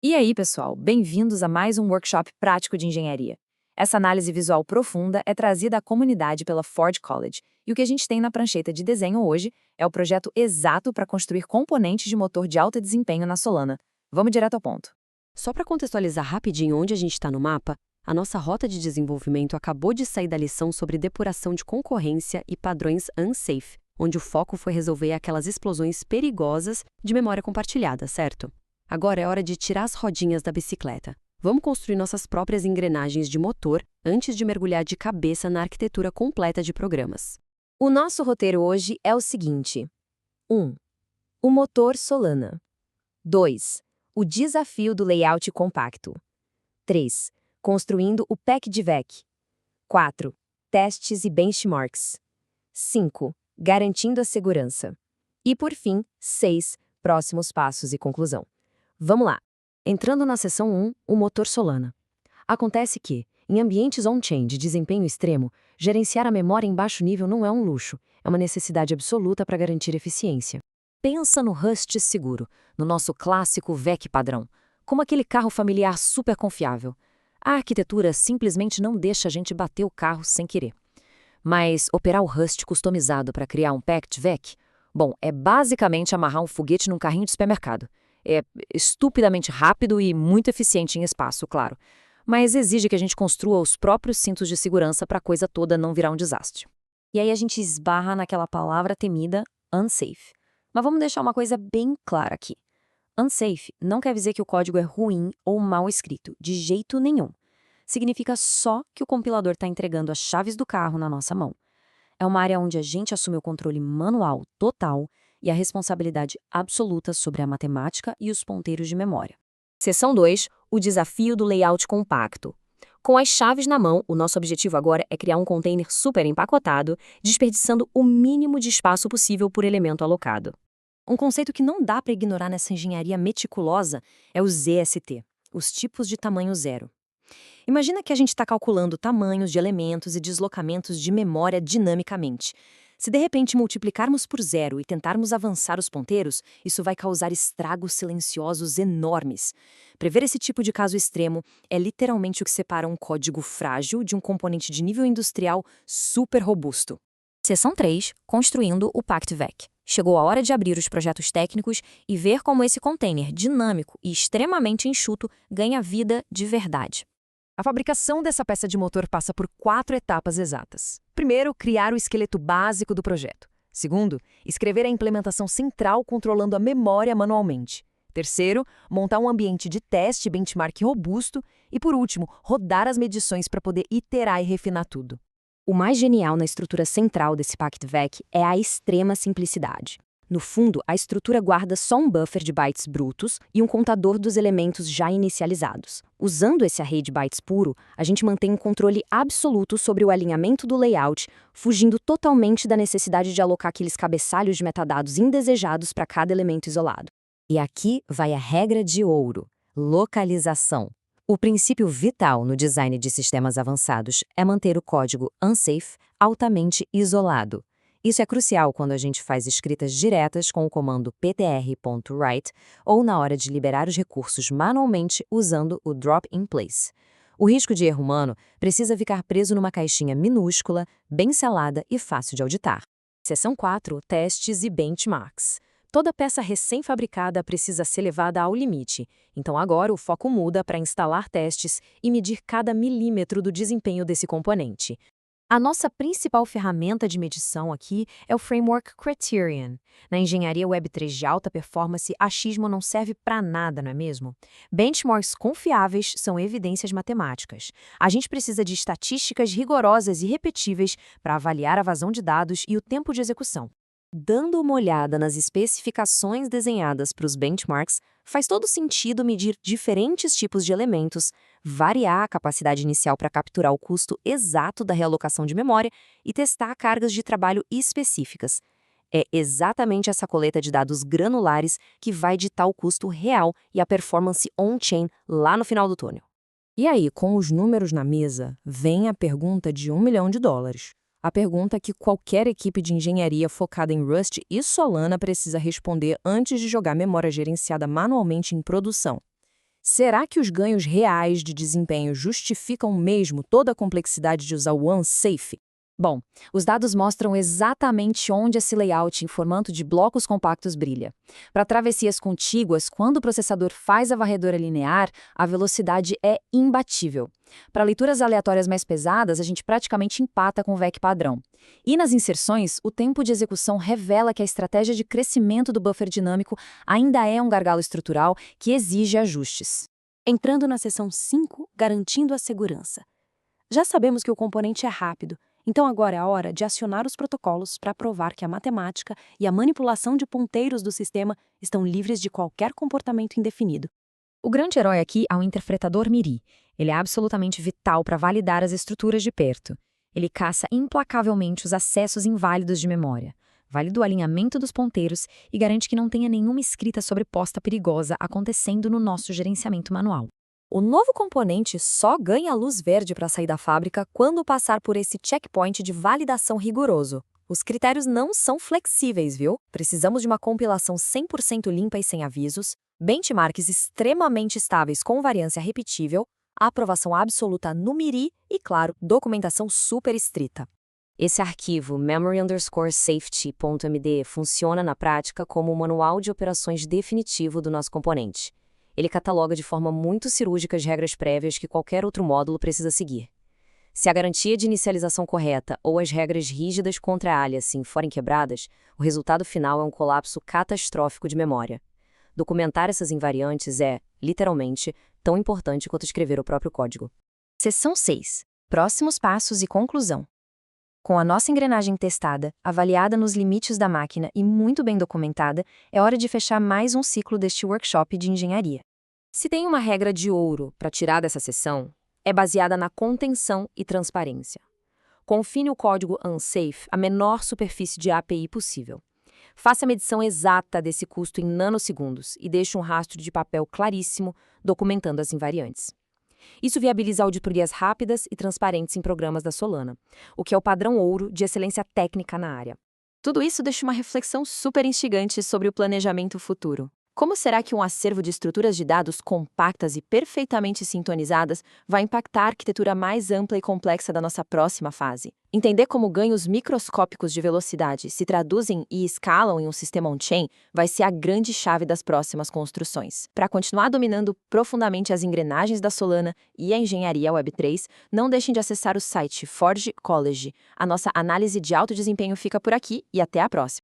E aí, pessoal, bem-vindos a mais um workshop prático de engenharia. Essa análise visual profunda é trazida à comunidade pela Ford College, e o que a gente tem na prancheta de desenho hoje é o projeto exato para construir componentes de motor de alto desempenho na Solana. Vamos direto ao ponto. Só para contextualizar rapidinho onde a gente está no mapa, a nossa rota de desenvolvimento acabou de sair da lição sobre depuração de concorrência e padrões unsafe, onde o foco foi resolver aquelas explosões perigosas de memória compartilhada, certo? Agora é hora de tirar as rodinhas da bicicleta. Vamos construir nossas próprias engrenagens de motor antes de mergulhar de cabeça na arquitetura completa de programas. O nosso roteiro hoje é o seguinte: 1. O motor Solana. 2. O desafio do layout compacto. 3. Construindo o PackDVec. 4. Testes e benchmarks. 5. Garantindo a segurança. E, por fim, 6. Próximos passos e conclusão. Vamos lá. Entrando na seção 1, o motor Solana. Acontece que, em ambientes on-chain de desempenho extremo, gerenciar a memória em baixo nível não é um luxo, é uma necessidade absoluta para garantir eficiência. Pensa no Rust seguro, no nosso clássico VEC padrão, como aquele carro familiar super confiável. A arquitetura simplesmente não deixa a gente bater o carro sem querer. Mas operar o Rust customizado para criar um Packed VEC, bom, é basicamente amarrar um foguete num carrinho de supermercado. É estupidamente rápido e muito eficiente em espaço, claro, mas exige que a gente construa os próprios cintos de segurança para a coisa toda não virar um desastre. E aí a gente esbarra naquela palavra temida, unsafe. Mas vamos deixar uma coisa bem clara aqui. Unsafe não quer dizer que o código é ruim ou mal escrito, de jeito nenhum. Significa só que o compilador está entregando as chaves do carro na nossa mão. É uma área onde a gente assume o controle manual total e a responsabilidade absoluta sobre a matemática e os ponteiros de memória. Seção 2, o desafio do layout compacto. Com as chaves na mão, o nosso objetivo agora é criar um container super empacotado, desperdiçando o mínimo de espaço possível por elemento alocado. Um conceito que não dá para ignorar nessa engenharia meticulosa é o ZST, os tipos de tamanho zero. Imagina que a gente está calculando tamanhos de elementos e deslocamentos de memória dinamicamente. Se de repente multiplicarmos por zero e tentarmos avançar os ponteiros, isso vai causar estragos silenciosos enormes. Prever esse tipo de caso extremo é literalmente o que separa um código frágil de um componente de nível industrial super robusto. Seção 3, construindo o PackDVec. Chegou a hora de abrir os projetos técnicos e ver como esse container dinâmico e extremamente enxuto ganha vida de verdade. A fabricação dessa peça de motor passa por 4 etapas exatas. Primeiro, criar o esqueleto básico do projeto. Segundo, escrever a implementação central controlando a memória manualmente. Terceiro, montar um ambiente de teste e benchmark robusto. E, por último, rodar as medições para poder iterar e refinar tudo. O mais genial na estrutura central desse PackDVec é a extrema simplicidade. No fundo, a estrutura guarda só um buffer de bytes brutos e um contador dos elementos já inicializados. Usando esse array de bytes puro, a gente mantém um controle absoluto sobre o alinhamento do layout, fugindo totalmente da necessidade de alocar aqueles cabeçalhos de metadados indesejados para cada elemento isolado. E aqui vai a regra de ouro: localização. O princípio vital no design de sistemas avançados é manter o código unsafe altamente isolado. Isso é crucial quando a gente faz escritas diretas com o comando ptr.write ou na hora de liberar os recursos manualmente usando o drop in place. O risco de erro humano precisa ficar preso numa caixinha minúscula, bem selada e fácil de auditar. Seção 4, testes e benchmarks. Toda peça recém-fabricada precisa ser levada ao limite, então agora o foco muda para instalar testes e medir cada milímetro do desempenho desse componente. A nossa principal ferramenta de medição aqui é o Framework Criterion. Na engenharia Web3 de alta performance, achismo não serve para nada, não é mesmo? Benchmarks confiáveis são evidências matemáticas. A gente precisa de estatísticas rigorosas e repetíveis para avaliar a vazão de dados e o tempo de execução. Dando uma olhada nas especificações desenhadas para os benchmarks, faz todo sentido medir diferentes tipos de elementos, variar a capacidade inicial para capturar o custo exato da realocação de memória e testar cargas de trabalho específicas. É exatamente essa coleta de dados granulares que vai ditar o custo real e a performance on-chain lá no final do túnel. E aí, com os números na mesa, vem a pergunta de $1 milhão. A pergunta que qualquer equipe de engenharia focada em Rust e Solana precisa responder antes de jogar memória gerenciada manualmente em produção. Será que os ganhos reais de desempenho justificam mesmo toda a complexidade de usar o OneSafe? Bom, os dados mostram exatamente onde esse layout em formato de blocos compactos brilha. Para travessias contíguas, quando o processador faz a varredura linear, a velocidade é imbatível. Para leituras aleatórias mais pesadas, a gente praticamente empata com o VEC padrão. E nas inserções, o tempo de execução revela que a estratégia de crescimento do buffer dinâmico ainda é um gargalo estrutural que exige ajustes. Entrando na seção 5, garantindo a segurança. Já sabemos que o componente é rápido, então agora é a hora de acionar os protocolos para provar que a matemática e a manipulação de ponteiros do sistema estão livres de qualquer comportamento indefinido. O grande herói aqui é o interpretador MIRI. Ele é absolutamente vital para validar as estruturas de perto. Ele caça implacavelmente os acessos inválidos de memória, valida o alinhamento dos ponteiros e garante que não tenha nenhuma escrita sobreposta perigosa acontecendo no nosso gerenciamento manual. O novo componente só ganha luz verde para sair da fábrica quando passar por esse checkpoint de validação rigoroso. Os critérios não são flexíveis, viu? Precisamos de uma compilação 100% limpa e sem avisos, benchmarks extremamente estáveis com variância repetível, aprovação absoluta no MIRI e, claro, documentação super estrita. Esse arquivo, memory_safety.md, funciona na prática como o manual de operações definitivo do nosso componente. Ele cataloga de forma muito cirúrgica as regras prévias que qualquer outro módulo precisa seguir. Se a garantia de inicialização correta ou as regras rígidas contra aliasing forem quebradas, o resultado final é um colapso catastrófico de memória. Documentar essas invariantes é, literalmente, tão importante quanto escrever o próprio código. Seção 6. Próximos passos e conclusão. Com a nossa engrenagem testada, avaliada nos limites da máquina e muito bem documentada, é hora de fechar mais um ciclo deste workshop de engenharia. Se tem uma regra de ouro para tirar dessa sessão, é baseada na contenção e transparência. Confine o código unsafe à menor superfície de API possível. Faça a medição exata desse custo em nanosegundos e deixe um rastro de papel claríssimo documentando as invariantes. Isso viabiliza auditorias rápidas e transparentes em programas da Solana, o que é o padrão ouro de excelência técnica na área. Tudo isso deixa uma reflexão super instigante sobre o planejamento futuro. Como será que um acervo de estruturas de dados compactas e perfeitamente sintonizadas vai impactar a arquitetura mais ampla e complexa da nossa próxima fase? Entender como ganhos microscópicos de velocidade se traduzem e escalam em um sistema on-chain vai ser a grande chave das próximas construções. Para continuar dominando profundamente as engrenagens da Solana e a engenharia Web3, não deixem de acessar o site Forge College. A nossa análise de alto desempenho fica por aqui e até a próxima.